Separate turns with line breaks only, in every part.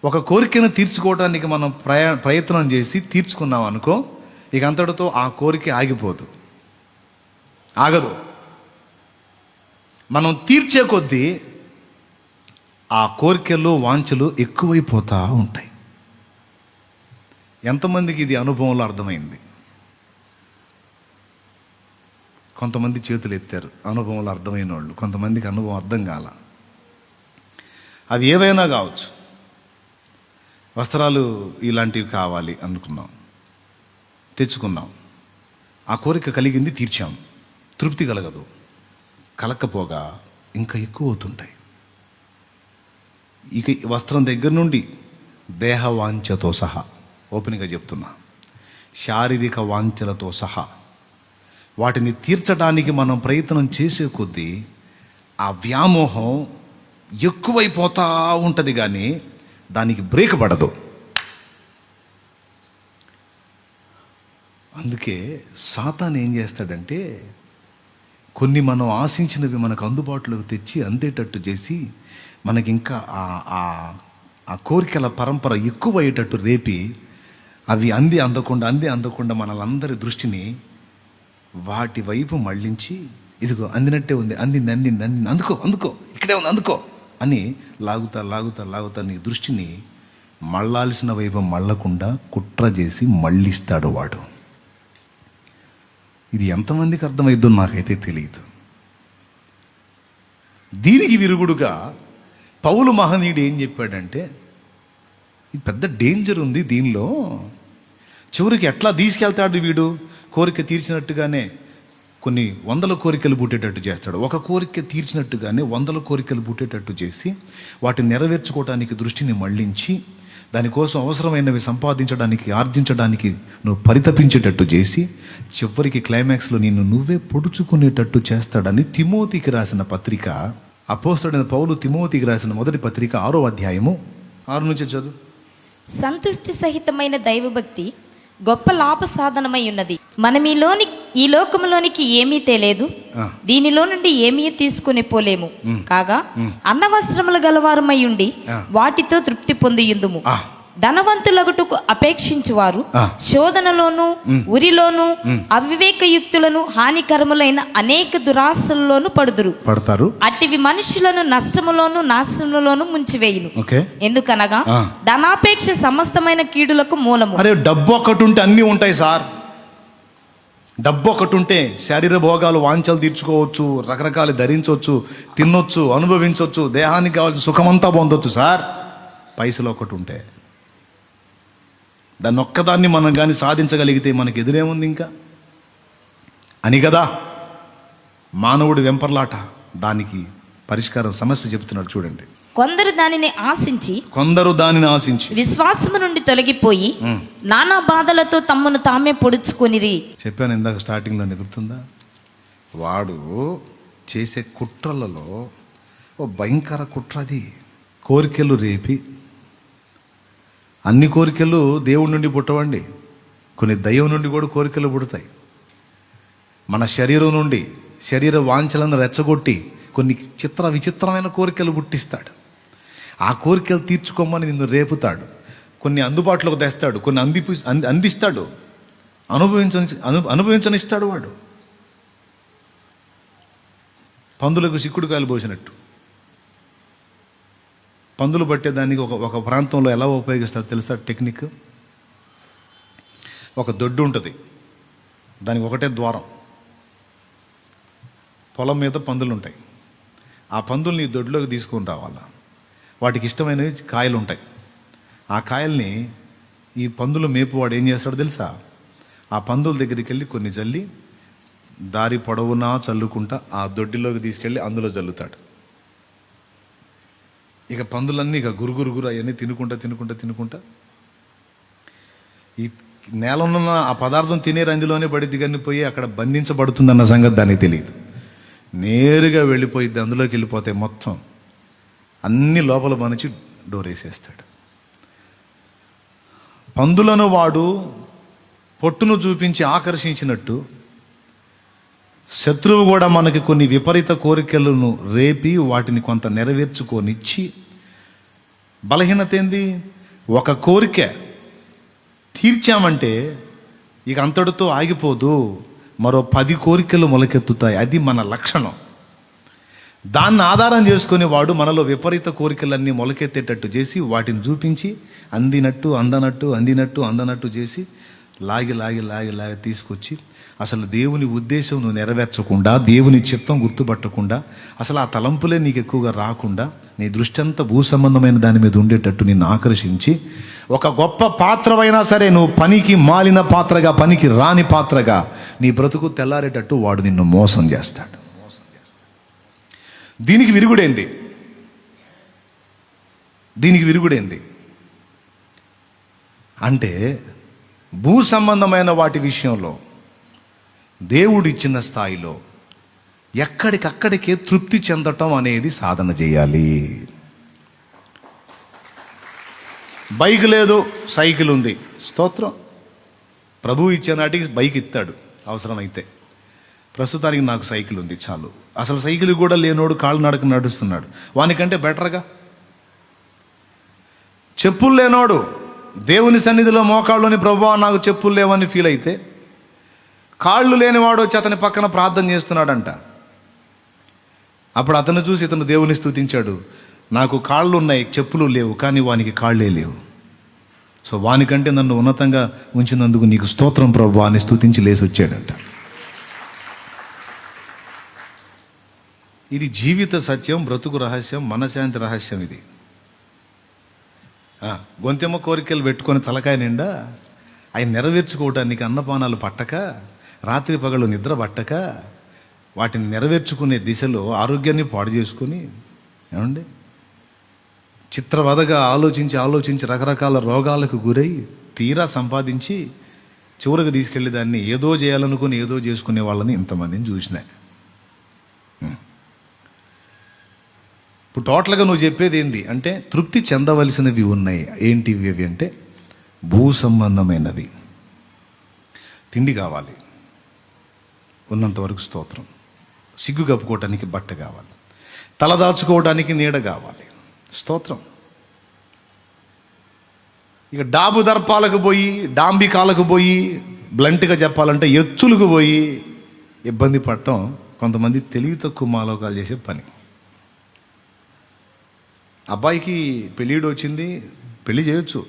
ఒక కోరికను తీర్చుకోవడానికి మనం ప్రయత్నం చేసి తీర్చుకున్నాం అనుకో, ఇక అంతటితో ఆ కోరిక ఆగదు. మనం తీర్చే కొద్దీ ఆ కోరికలు వాంఛలు ఎక్కువైపోతూ ఉంటాయి. ఎంతమందికి ఇది అనుభవంలో అర్థమైంది? కొంతమంది చేతులు ఎత్తారు అనుభవంలో అర్థమైన వాళ్ళు, కొంతమందికి అనుభవం అర్థం కాల. అవి ఏవైనా కావచ్చు. వస్త్రాలు ఇలాంటివి కావాలి అనుకున్నాం, తెచ్చుకున్నాం, ఆ కోరిక కలిగింది, తీర్చాం, తృప్తి కలగదు. కలక్కపోగా ఇంకా ఎక్కువ అవుతుంటాయి. ఇక వస్త్రం దగ్గర నుండి దేహ వాంఛతో సహా, ఓపెన్గా చెప్తున్నా, శారీరక వాంఛలతో సహా వాటిని తీర్చడానికి మనం ప్రయత్నం చేసే కొద్దీ ఆ వ్యామోహం ఎక్కువైపోతూ ఉంటుంది, కానీ దానికి బ్రేక్ పడదు. అందుకే సాతాను ఏం చేస్తాడంటే, కొన్ని మనం ఆశించినవి మనకు అందుబాటులోకి తెచ్చి అందేటట్టు చేసి మనకి ఇంకా ఆ కోరికల పరంపర ఎక్కువ అయ్యేటట్టు రేపి అవి అందకుండా మనలందరి దృష్టిని వాటి వైపు మళ్ళించి, ఇదిగో అందినట్టే ఉంది, అందింది, అందుకో ఇక్కడే ఉంది, అందుకో అని లాగుతా నీ దృష్టిని మళ్ళాల్సిన వైపు మళ్ళకుండా కుట్ర చేసి మళ్ళిస్తాడు వాడు. ఇది ఎంతమందికి అర్థమైద్దో నాకైతే తెలియదు. దీనికి విరుగుడుగా పౌలు మహనీయుడు ఏం చెప్పాడంటే, ఇది పెద్ద డేంజర్ ఉంది దీనిలో. చివరికి ఎట్లా తీసుకెళ్తాడు వీడు? కోరిక తీర్చినట్టుగానే కొన్ని 100 కోరికలు పుట్టేటట్టు చేస్తాడు. ఒక కోరిక తీర్చినట్టుగానే 100 కోరికలు పుట్టేటట్టు చేసి వాటిని నెరవేర్చుకోవడానికి దృష్టిని మళ్ళించి దానికోసం అవసరమైనవి సంపాదించడానికి, ఆర్జించడానికి నువ్వు పరితపించేటట్టు చేసి చివరికి క్లైమాక్స్లో నిన్ను నువ్వే పొడుచుకునేటట్టు చేస్తాడని తిమోతికి రాసిన పత్రిక, అపోస్తలుడైన పౌలు తిమోతికి రాసిన మొదటి పత్రిక 6వ అధ్యాయము 6 నుంచి చదువు.
సంతుష్టి సహితమైన దైవభక్తి గొప్ప లాభ సాధనమై ఉన్నది. మనం ఈ లోకములోనికి ఏమీ తేలేదు, దీనిలో నుండి ఏమీ తీసుకుని పోలేము. కాగా అన్నవస్త్రములు గలవారమై ఉండి వాటితో తృప్తి పొందియుందుము. ధనవంతులగుటకు అపేక్షించువారు శోధనలోను, ఉరిలోను, అవివేకయుక్తులను, హానికరములైన అనేక దురాశల్లోనూ పడతారు. అట్టివి మనుషులను నష్టములోను, నాశనములోను ముంచివేయును. ఎందుకనగా ధనాపేక్ష సమస్తమైన కీడులకు మూలము.
అరే, డబ్బు ఒకటి ఉంటే అన్నీ ఉంటాయి సార్. డబ్బు ఒకటి ఉంటే శారీర భోగాలు, వాంఛలు తీర్చుకోవచ్చు, రకరకాలు ధరించవచ్చు, తినొచ్చు, అనుభవించవచ్చు, దేహానికి కావాల్సిన సుఖమంతా పొందొచ్చు సార్. పైసలు ఒకటి ఉంటే, దాన్ని ఒక్కదాన్ని మనం కానీ సాధించగలిగితే మనకు ఎదురేముంది ఇంకా అని కదా మానవుడి వెంపర్లాట. దానికి పరిష్కారం సమస్య చెప్తున్నాడు చూడండి.
కొందరు దానిని ఆశించి విశ్వాసము నుండి తొలగిపోయి నానా బాధలతో తమ్మును తామే పొడుచుకొనిరి.
చెప్పాను ఇందాక స్టార్టింగ్లో, గుర్తుందా? వాడు చేసే కుట్రలలో ఓ భయంకర కుట్ర అది. కోరికలు రేపి, అన్ని కోరికలు దేవుడి నుండి పుట్టవండి, కొన్ని దైవం నుండి కూడా కోరికలు పుడతాయి. మన శరీరం నుండి శరీర వాంఛలను రెచ్చగొట్టి కొన్ని విచిత్రమైన కోరికలు పుట్టిస్తాడు. ఆ కోరికలు తీర్చుకోమని నిన్ను రేపుతాడు, కొన్ని అందుబాటులోకి తెస్తాడు, కొన్ని అందిస్తాడు, అనుభవించనిస్తాడు. వాడు పందులకు సిక్కుడుకాయలు పోసినట్టు. పందులు పట్టేదానికి ఒక ప్రాంతంలో ఎలా ఉపయోగిస్తారు తెలుసా టెక్నిక్? ఒక దొడ్డు ఉంటుంది, దానికి ఒకటే ద్వారం. పొలం మీద పందులు ఉంటాయి. ఆ పందుల్ని దొడ్లోకి తీసుకొని రావాలా. వాటికి ఇష్టమైనవి కాయలు ఉంటాయి. ఆ కాయల్ని ఈ పందుల మేపువాడు ఏం చేస్తాడో తెలుసా? ఆ పందుల దగ్గరికి వెళ్ళి కొన్ని జల్లి దారి పొడవునా చల్లుకుంటా ఆ దొడ్డిలోకి తీసుకెళ్ళి అందులో జల్లుతాడు. ఇక పందులన్నీ ఇక గురుగురు అవన్నీ తినుకుంటా ఈ నేలన్న ఆ పదార్థం తినే రందిలోనే పడిద్ది, కానీ పోయి అక్కడ బంధించబడుతుందన్న సంగతి దానికి తెలియదు. నేరుగా వెళ్ళిపోయిద్ది, అందులోకి వెళ్ళిపోతే మొత్తం అన్ని లోపల మనిచి డోర్ వేసేస్తాడు. పందులను వాడు పొట్టును చూపించి ఆకర్షించినట్టు శత్రువు కూడా మనకి కొన్ని విపరీత కోరికలను రేపి వాటిని కొంత నెరవేర్చుకొనిచ్చి బలహీనత ఏంది? ఒక కోరిక తీర్చామంటే ఇక అంతటితో ఆగిపోదు, మరో 10 కోరికలు మొలకెత్తుతాయి. అది మన లక్షణం. దాన్ని ఆధారం చేసుకుని వాడు మనలో విపరీత కోరికలన్నీ మొలకెత్తేటట్టు చేసి వాటిని చూపించి అందినట్టు అందనట్టు అందినట్టు అందనట్టు చేసి లాగి లాగి లాగి లాగి తీసుకొచ్చి అసలు దేవుని ఉద్దేశం నువ్వు నెరవేర్చకుండా, దేవుని చిత్తం గుర్తుపట్టకుండా, అసలు ఆ తలంపులే నీకు ఎక్కువగా రాకుండా, నీ దృష్టి అంతా భూ సంబంధమైన దాని మీద ఉండేటట్టు నిన్ను ఆకర్షించి, ఒక గొప్ప పాత్రవైనా సరే నువ్వు పనికి మాలిన పాత్రగా, పనికి రాని పాత్రగా నీ బ్రతుకు తెల్లారేటట్టు వాడు నిన్ను మోసం చేస్తాడు. దీనికి విరుగుడేంది? దీనికి విరుగుడేంది అంటే భూ సంబంధమైన వాటి విషయంలో దేవుడిచ్చిన స్థాయిలో ఎక్కడికక్కడికే తృప్తి చెందటం అనేది సాధన చేయాలి. బైక్ లేదు, సైకిల్ ఉంది, స్తోత్రం. ప్రభువు ఇచ్చే నాటికి బైక్ ఇస్తాడు అవసరమైతే. ప్రస్తుతానికి నాకు సైకిల్ ఉంది చాలు. అసలు సైకిల్ కూడా లేనోడు కాళ్ళు నడక నడుస్తున్నాడు, వానికంటే బెటర్గా. చెప్పులు లేనోడు దేవుని సన్నిధిలో మోకాళ్ళుని ప్రభువా నాకు చెప్పులు లేవని ఫీల్ అయితే, కాళ్ళు లేనివాడు వచ్చి అతని పక్కన ప్రార్థన చేస్తున్నాడంట. అప్పుడు అతను చూసి ఇతను దేవుని స్తుతించాడు, నాకు కాళ్ళు ఉన్నాయి చెప్పులు లేవు, కానీ వానికి కాళ్ళే లేవు. సో వానికంటే నన్ను ఉన్నతంగా ఉంచినందుకు నీకు స్తోత్రం ప్రభువా అని స్తుతించి లేచి వచ్చాడంట. ఇది జీవిత సత్యం, బ్రతుకు రహస్యం, మనశాంతి రహస్యం. ఇది గొంతెమ్మ కోరికలు పెట్టుకొని తలకాయ నిండా అవి నెరవేర్చుకోవటానికి అన్నపానాలు పట్టక, రాత్రి పగలు నిద్ర పట్టక, వాటిని నెరవేర్చుకునే దిశలో ఆరోగ్యాన్ని పాడు చేసుకొని, ఏమండి చిత్రవదగా ఆలోచించి రకరకాల రోగాలకు గురై తీరా సంపాదించి చివరికి తీసుకెళ్ళి దాన్ని ఏదో చేయాలనుకుని ఏదో చేసుకునే వాళ్ళని ఇంతమందిని చూసినా. ఇప్పుడు టోటల్గా నువ్వు చెప్పేది ఏంది అంటే తృప్తి చెందవలసినవి ఉన్నాయి. ఏంటివి అవి అంటే భూ సంబంధమైనవి. తిండి కావాలి, ఉన్నంతవరకు స్తోత్రం. సిగ్గు కప్పుకోవటానికి బట్ట కావాలి, తలదాచుకోవడానికి నీడ కావాలి, స్తోత్రం. ఇక డాబు దర్పాలకు పోయి, డాంబికాలకు పోయి, బ్లంట్గా చెప్పాలంటే ఎచ్చులకు పోయి ఇబ్బంది పడటం కొంతమంది తెలివి తక్కువ మాలోకాలు చేసే పని. అబ్బాయికి పెళ్ళిడు వచ్చింది, పెళ్ళి చేయొచ్చు,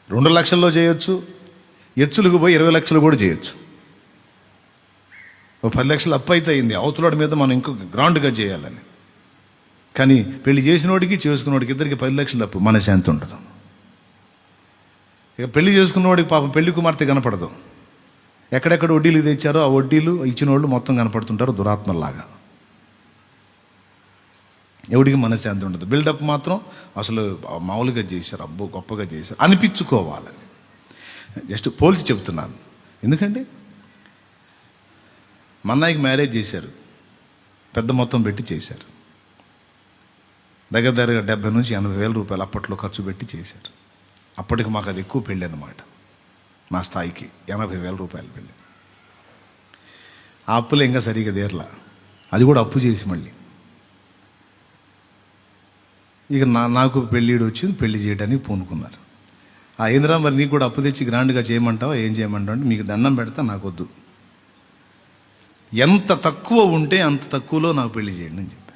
2 లక్షల్లో చేయొచ్చు, ఎచ్చులకు పోయి 20 లక్షలు కూడా చేయొచ్చు. ఓ 10 లక్షలు అప్పు అయితే అయింది, అవతలాడి మీద మనం ఇంకో గ్రాండ్గా చేయాలని. కానీ పెళ్లి చేసినోడికి చేసుకున్నోడికి ఇద్దరికి 10 లక్షలు అప్పు, మన శాంతి ఉండదు. ఇక పెళ్లి చేసుకున్నవాడికి పాపం పెళ్లి కుమార్తె కనపడదు. ఎక్కడెక్కడ వడ్డీలు తెచ్చారో ఆ వడ్డీలు ఇచ్చిన వాళ్ళు మొత్తం కనపడుతుంటారు దురాత్మల్లాగా. ఎవడికి మనశ్శాంతి ఉండదు. బిల్డప్ మాత్రం అసలు మామూలుగా చేశారు, అబ్బో గొప్పగా చేశారు అనిపించుకోవాలని. జస్ట్ పోల్చి చెప్తున్నాను. ఎందుకంటే మన్నాయికి మ్యారేజ్ చేశారు, పెద్ద మొత్తం పెట్టి చేశారు. దగ్గర 70,000 నుంచి 80,000 రూపాయలు అప్పట్లో ఖర్చు పెట్టి చేశారు. అప్పటికి మాకు అది ఎక్కువ పెళ్ళి అన్నమాట. మా స్థాయికి 80,000 రూపాయలు పెళ్ళి. ఆ అప్పులు ఇంకా సరిగా తీరలా, అది కూడా అప్పు చేసి మళ్ళీ. ఇక నాకు పెళ్ళిడు వచ్చింది, పెళ్లి చేయడానికి పూనుకున్నారు. ఏంద్రా మరి నీకు కూడా అప్పు తెచ్చి గ్రాండ్గా చేయమంటావా, ఏం చేయమంటావు అంటే మీకు దండం పెడతా, నాకు వద్దు, ఎంత తక్కువ ఉంటే అంత తక్కువలో నాకు పెళ్లి చేయండి అని చెప్పా.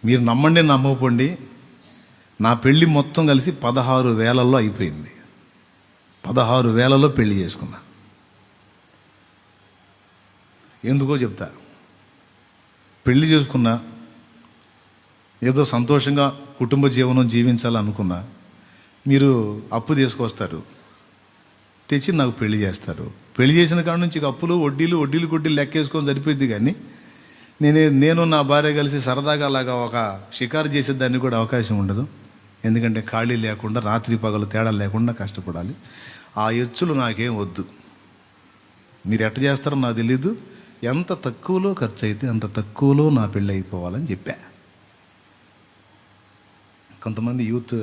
మీరు నమ్మండి నమ్మకపోండి, నా పెళ్ళి మొత్తం కలిసి 16,000లో అయిపోయింది. 16,000లో పెళ్లి చేసుకున్నా. ఎందుకో చెప్తా. పెళ్లి చేసుకున్నా, ఏదో సంతోషంగా కుటుంబ జీవనం జీవించాలనుకున్నా, మీరు అప్పు తీసుకొస్తారు, తెచ్చి నాకు పెళ్లి చేస్తారు. పెళ్లి చేసిన కాడ నుంచి అప్పులు వడ్డీలు కొడ్డీలు లెక్కేసుకొని సరిపోయింది. కానీ నేను నా భార్య కలిసి సరదాగా అలాగా ఒక షికారు చేసేదాన్ని కూడా అవకాశం ఉండదు. ఎందుకంటే ఖాళీ లేకుండా, రాత్రి పగలు తేడా లేకుండా కష్టపడాలి. ఆ ఎచ్చులు నాకేం వద్దు. మీరు ఎట్ట చేస్తారో నాకు తెలీదు, ఎంత తక్కువలో ఖర్చు అయితే అంత తక్కువలో నా పెళ్ళి అయిపోవాలని చెప్పా. కొంతమంది యూత్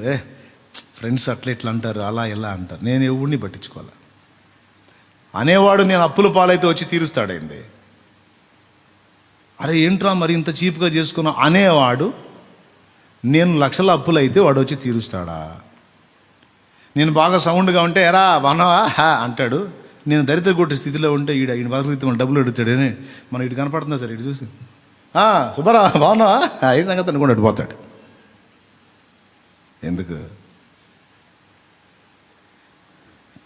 ఫ్రెండ్స్ అట్లా ఇట్లా అంటారు, అలా ఇలా అంటారు. నేను ఎవడిని పట్టించుకోవాలి. అనేవాడు నేను అప్పుల పాలైతే వచ్చి తీరుస్తాడైంది. అరే ఏంట్రా మరి ఇంత చీప్గా చేసుకున్నా అనేవాడు నేను లక్షల అప్పులు అయితే వాడు వచ్చి తీరుస్తాడా? నేను బాగా సౌండ్గా ఉంటే ఎరా బాగున్నావా అంటాడు. నేను దరిద్ర కొట్టే స్థితిలో ఉంటే ఈయన బతుకుతే మన డబ్బులు అడుగుతాడని మనం ఇటు కనపడుతుందా సార్? ఇటు చూసి సుబ్బరా బాగున్నావా ఏ సంగతి అనుకోండి అడిపోతాడు. ఎందుకు?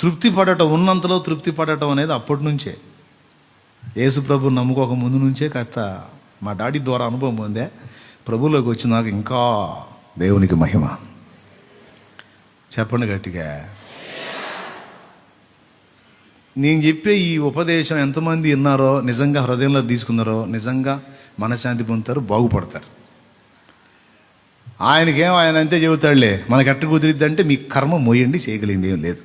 తృప్తి పడటం, ఉన్నంతలో తృప్తి పడటం అనేది అప్పటి నుంచే, యేసు ప్రభు నమ్ముకోక ముందు నుంచే కాస్త మా డాడీ ద్వారా అనుభవం పొందే. ప్రభువులోకి వచ్చినాక ఇంకా దేవునికి మహిమ. చెప్పండి గట్టిగా. నేను చెప్పే ఈ ఉపదేశం ఎంతమంది విన్నారో, నిజంగా హృదయంలో తీసుకున్నారో, నిజంగా మనశ్శాంతి పొందుతారు, బాగుపడతారు. ఆయన అంతే చెబుతాడులే, మనకి ఎట్ట కుదిరిద్ది అంటే మీ కర్మ మోయండి, చేయగలిగింది ఏం లేదు.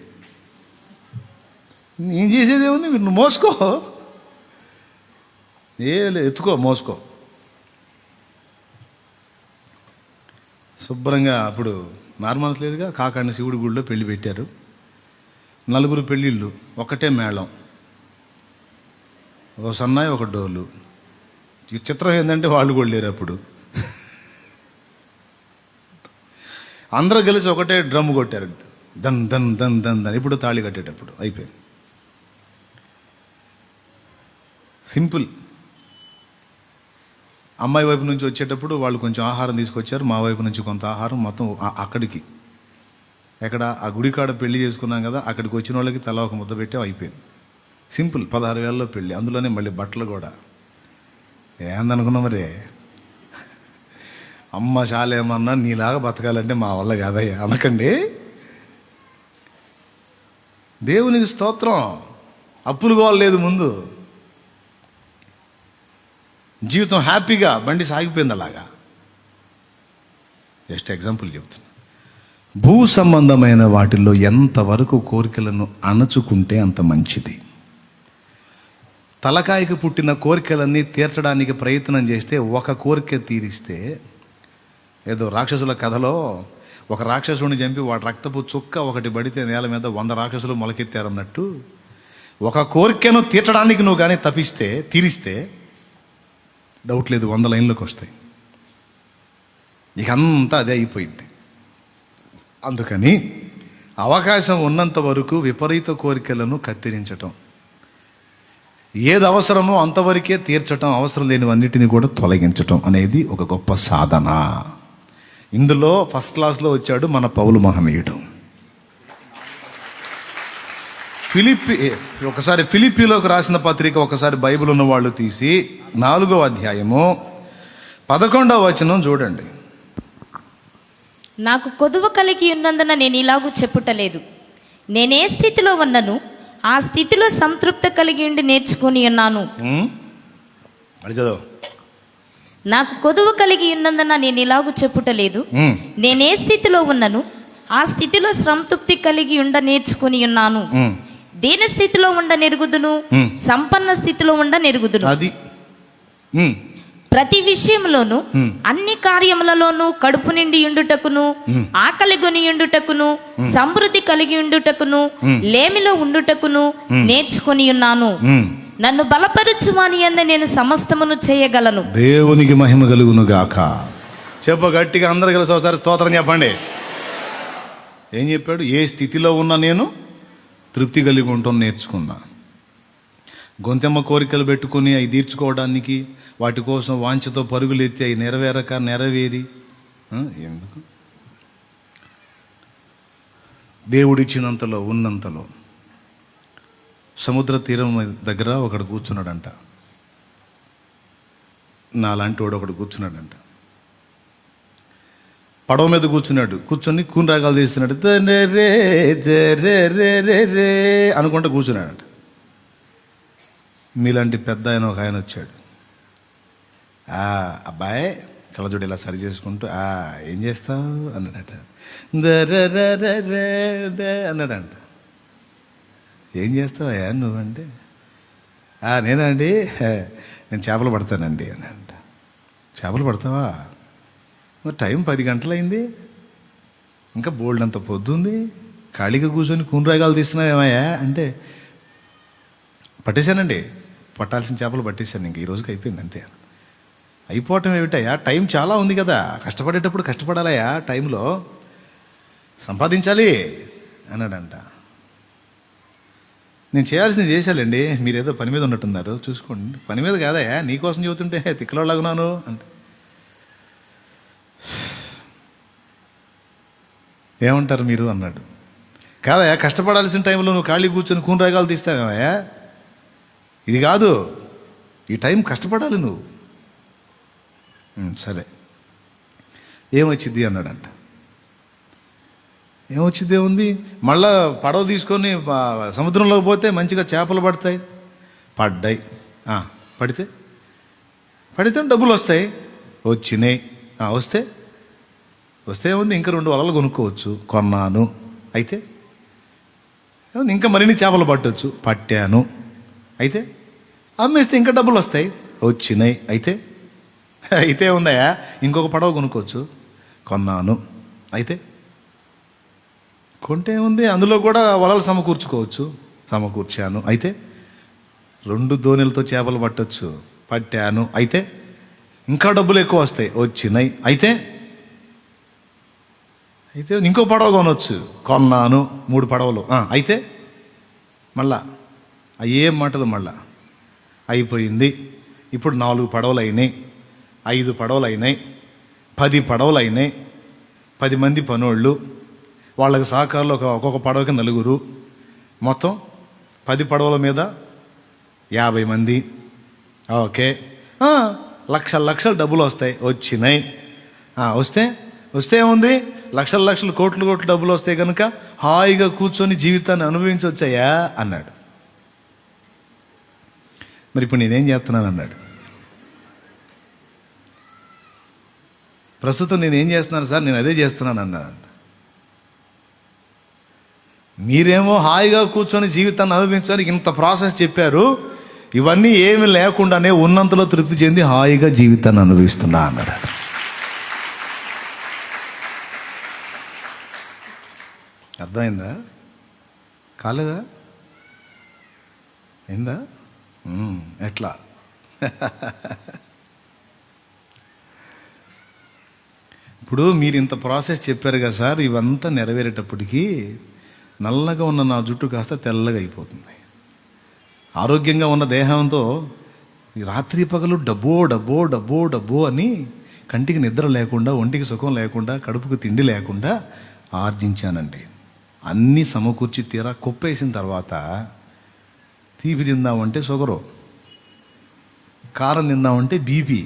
నేను చేసేది ఏముంది? మీరు మోసుకో, ఎత్తుకో, మోసుకో శుభ్రంగా. అప్పుడు నార్మల్స్ లేదుగా, కాకాండ శివుడి గుడిలో పెళ్లి పెట్టారు. 4 పెళ్ళిళ్ళు, ఒకటే మేళం, ఒక సన్నాయి, ఒక డోలు. ఈ చిత్రం ఏంటంటే వాళ్ళు కూడా లేరు అప్పుడు. అందరూ కలిసి ఒకటే డ్రమ్ కొట్టారు, దన్ దన్ దన్ దన్ దన్. ఇప్పుడు తాళి కట్టేటప్పుడు అయిపోయింది. సింపుల్. అమ్మాయి వైపు నుంచి వచ్చేటప్పుడు వాళ్ళు కొంచెం ఆహారం తీసుకొచ్చారు, మా వైపు నుంచి కొంత ఆహారం. మొత్తం అక్కడికి ఎక్కడ ఆ గుడికాడ పెళ్లి చేసుకున్నాం కదా, అక్కడికి వచ్చిన వాళ్ళకి తలా ఒక ముద్ద పెట్టాం, అయిపోయింది. సింపుల్. 16,000లో పెళ్ళి, అందులోనే మళ్ళీ బట్టలు కూడా. ఏందనుకున్నా మరి? అమ్మ చాలేమన్నా నీలాగా బతకాలంటే మా వల్ల కాదయ్యా అనకండి. దేవునికి స్తోత్రం. అప్పులు కోవలేదు ముందు, జీవితం హ్యాపీగా బండి సాగిపోయింది అలాగా. జస్ట్ ఎగ్జాంపుల్ చెప్తున్నా. భూ సంబంధమైన వాటిల్లో ఎంతవరకు కోరికలను అణచుకుంటే అంత మంచిది. తలకాయకు పుట్టిన కోరికలన్నీ తీర్చడానికి ప్రయత్నం చేస్తే, ఒక కోరిక తీరిస్తే, ఏదో రాక్షసుల కథలో ఒక రాక్షసుడిని చంపి వాడి రక్తపు చుక్క ఒకటి పడితే నేల మీద 100 రాక్షసులు మొలకెత్తారన్నట్టు, ఒక కోరికను తీర్చడానికి నువ్వు కానీ తీరిస్తే డౌట్ లేదు 100 లైన్లోకి వస్తాయి. ఇక అంతా అదే అయిపోయింది. అందుకని అవకాశం ఉన్నంత వరకు విపరీత కోరికలను కత్తిరించటం, ఏది అవసరమో అంతవరకే తీర్చటం, అవసరం లేనివన్నిటిని కూడా తొలగించటం అనేది ఒక గొప్ప సాధన. ఇందులో ఫస్ట్ క్లాస్లో వచ్చాడు మన పౌలు మహనీయుడు. ఒకసారి ఫిలిప్పీలోకి రాసిన పత్రిక ఒకసారి బైబిల్ ఉన్న వాళ్ళు తీసి 4వ అధ్యాయము 11వ వచనం చూడండి.
నాకు కొదువ కలిగి ఉన్నందున నేను ఇలాగూ చెప్పుటలేదు, నేనే స్థితిలో ఉన్నను ఆ స్థితిలో సంతృప్తి కలిగి ఉండి నేర్చుకుని ఉన్నాను. నాకు కొదువ కలిగి ఉన్నందున నేను ఇలాగూ చెప్పుటలేదు, నేనే స్థితిలో ఉన్నను ఆ స్థితిలో సంతృప్తి కలిగి ఉండ నేర్చుకుని ఉన్నాను. దీన స్థితిలో ఉండ నెరుగుదును, సంపన్న స్థితిలో ఉండ నెరుగుదును.
అది
ప్రతి విషయంలోను అన్ని కార్యములలోనూ కడుపు నిండి ఉండుటకును, ఆకలి గొని ఉండుటకును, సమృద్ధి కలిగి ఉండుటకును, లేమిలో ఉండుటకును నేర్చుకుని ఉన్నాను. నన్ను బలపరచువాని యందు నేను సమస్తమును చేయగలను.
దేవునికి మహిమ కలుగును గాక. చెప్ప గట్టిగా అందరు కలిసి ఒకసారి స్తోత్రం చెప్పండి. ఏం చెప్పాడు? ఏ స్థితిలో ఉన్నా నేను తృప్తి కలిగి ఉంటాను నేర్చుకున్నా. గొంతెమ్మ కోరికలు పెట్టుకుని అవి తీర్చుకోవడానికి వాటి కోసం వాంఛతో పరుగులు ఎత్తి అవి నెరవేరి ఎందుకు? దేవుడిచ్చినంతలో ఉన్నంతలో. సముద్ర తీరం దగ్గర ఒకడు కూర్చున్నాడంట, నాలాంటి వాడు ఒకడు కూర్చున్నాడంట. పడవ మీద కూర్చొని కూని రాగాలు తీస్తున్నాడు, రే రే రే రే రే అనుకుంటూ కూర్చున్నాడంట. మీలాంటి పెద్ద ఒక ఆయన వచ్చాడు. అబ్బాయి కళ్ళజోడు ఇలా సరి చేసుకుంటూ ఏం చేస్తావు అన్నాడట. అన్నాడంట. ఏం చేస్తావా నువ్వంటే, నేనండి నేను చేపలు పడతానండి అన్నాడంట. చేపలు పడతావా? మరి టైం 10 గంటలైంది, ఇంకా బోల్డ్ అంత పొద్దుంది, ఖాళీగా కూర్చొని కూనరాగాలు తీస్తున్నావేమయ్యా అంటే, పట్టేశానండి, పట్టాల్సిన చేపలు పట్టేశాను, ఇంక ఈ రోజుకి అయిపోయింది అంతే. అయిపోవటం ఏమిటయ్యా, టైం చాలా ఉంది కదా, కష్టపడేటప్పుడు కష్టపడాలయ్యా, టైంలో సంపాదించాలి అన్నాడంట. నేను చేయాల్సింది చేశాలండి, మీరేదో పని మీద ఉన్నట్టున్నారు, చూసుకోండి. పని మీద కాదయ్యా, నీకోసం చెబుతుంటే తిక్కలోలాగున్నాను అంటే ఏమంటారు మీరు అన్నాడు. కాదయ్యా, కష్టపడాల్సిన టైంలో నువ్వు ఖాళీ కూర్చొని కూనరాగాలు తీస్తావయ్యా, ఇది కాదు, ఈ టైం కష్టపడాలి నువ్వు. సరే ఏమొచ్చింది అన్నాడంట. ఏమొచ్చింది, ఏముంది, మళ్ళా పడవ తీసుకొని సముద్రంలోకి పోతే మంచిగా చేపలు పడతాయి. పడ్డాయి. పడితే డబ్బులు వస్తాయి. వచ్చినాయి. వస్తే ఏముంది, ఇంకా 2 వలలు కొనుక్కోవచ్చు. కొన్నాను. అయితే ఏముంది, ఇంకా మరిన్ని చేపలు పట్టవచ్చు. పట్టాను. అయితే అమ్మేస్తే ఇంకా డబ్బులు వస్తాయి. వచ్చినాయి. అయితే ఉందయా, ఇంకొక పడవ కొనుక్కోవచ్చు. కొన్నాను. అయితే కొంటే ఉంది, అందులో కూడా వలలు సమకూర్చుకోవచ్చు. సమకూర్చాను. అయితే 2 దోణిలతో చేపలు పట్టవచ్చు. పట్టాను. అయితే ఇంకా డబ్బులు ఎక్కువ వస్తాయి. వచ్చినాయి. అయితే ఇంకో పడవ కొనవచ్చు. కొన్నాను. 3 పడవలు. అయితే మళ్ళా ఏం మాటలు, మళ్ళా అయిపోయింది. ఇప్పుడు 4 పడవలు అయినాయి, 5 పడవలు అయినాయి, 10 పడవలు అయినాయి. 10 మంది పనోళ్ళు, వాళ్ళకి సహకారులు ఒక్కొక్క పడవకి 4, మొత్తం 10 పడవల మీద 50 మంది. ఓకే, లక్షల డబ్బులు వస్తాయి. వచ్చినాయి. వస్తే ఏముంది, లక్షలు కోట్లు డబ్బులు వస్తాయి కనుక హాయిగా కూర్చొని జీవితాన్ని అనుభవించవచ్చాయా అన్నాడు. మరి ఇప్పుడు నేనేం చేస్తున్నాను అన్నాడు. ప్రస్తుతం నేనేం చేస్తున్నాను సార్, నేను అదే చేస్తున్నాను అన్నాడు. మీరేమో హాయిగా కూర్చొని జీవితాన్ని అనుభవించడానికి ఇంత ప్రాసెస్ చెప్పారు, ఇవన్నీ ఏమి లేకుండానే ఉన్నంతలో తృప్తి చెంది హాయిగా జీవితాన్ని అనుభవిస్తున్నా అన్నాడు. అర్థమైందా? కాలేదా? అయిందా? ఎట్లా? ఇప్పుడు మీరు ఇంత ప్రాసెస్ చెప్పారు కదా సార్, ఇవంతా నెరవేరేటప్పటికీ నల్లగా ఉన్న నా జుట్టు కాస్త తెల్లగా అయిపోతుంది. ఆరోగ్యంగా ఉన్న దేహంతో రాత్రి పగలు డబ్బో అని కంటికి నిద్ర లేకుండా, ఒంటికి సుఖం లేకుండా, కడుపుకు తిండి లేకుండా ఆర్జించానండి. అన్నీ సమకూర్చి తీరా కుప్పేసిన తర్వాత తీపి తిందామంటే షుగరు, కారం తిందామంటే బీపీ,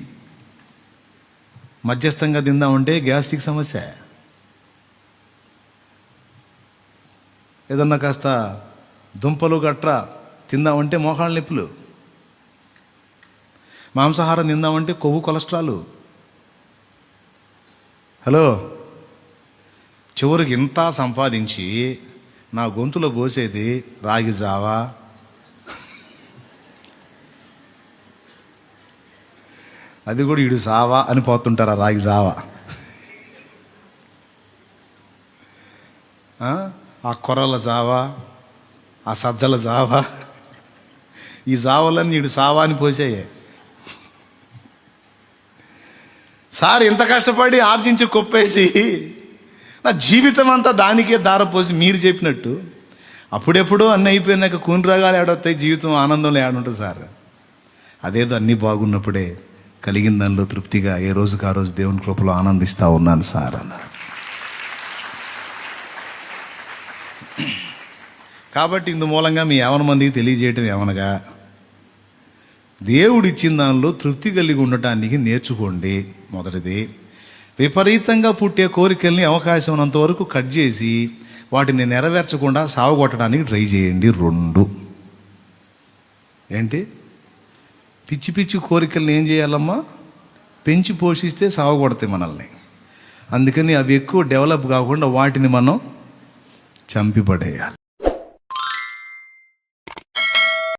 మధ్యస్థంగా తిందామంటే గ్యాస్ట్రిక్ సమస్య, ఏదన్నా కాస్త దుంపలు గట్రా తిందామంటే మోకాళ్ళ నొప్పులు, మాంసాహారం తిందామంటే కొవ్వు కొలెస్ట్రాల్. హలో, చివరికి ఇంత సంపాదించి నా గొంతులో పోసేది రాగి జావా, అది కూడా ఇడు సావా అని పోతుంటారా, రాగి జావా, ఆ కొర్రల జావా, ఆ సజ్జల జావా, ఈ జావలన్నీ ఇడు సావా అని పోసాయే. సార్ ఇంత కష్టపడి ఆర్జించి కొప్పేసి నా జీవితం అంతా దానికే దారపోసి మీరు చెప్పినట్టు అప్పుడెప్పుడు అన్నీ అయిపోయినాక కూనరాగాలు ఏడొస్తాయి, జీవితం ఆనందంలో ఏడుంటుంది సార్. అదేదో అన్నీ బాగున్నప్పుడే కలిగిన దానిలో తృప్తిగా ఏ రోజుకి ఆ రోజు దేవుని కృపలో ఆనందిస్తూ ఉన్నాను సార్ అన్నారు. కాబట్టి ఇందు మూలంగా మీ యవన మందికి తెలియజేయటం ఏమనగా, దేవుడు ఇచ్చిన దానిలో తృప్తి కలిగి ఉండటానికి నేర్చుకోండి. మొదటిది, విపరీతంగా పుట్టే కోరికల్ని అవకాశం ఉన్నంత వరకు కట్ చేసి వాటిని నెరవేర్చకుండా సావగొట్టడానికి ట్రై చేయండి. 2, ఏంటి, పిచ్చి కోరికల్ని ఏం చేయాలమ్మా, పెంచి పోషిస్తే సావగొడతాయి మనల్ని. అందుకని అవి ఎక్కువ డెవలప్ కాకుండా వాటిని మనం చంపిపడేయాలి.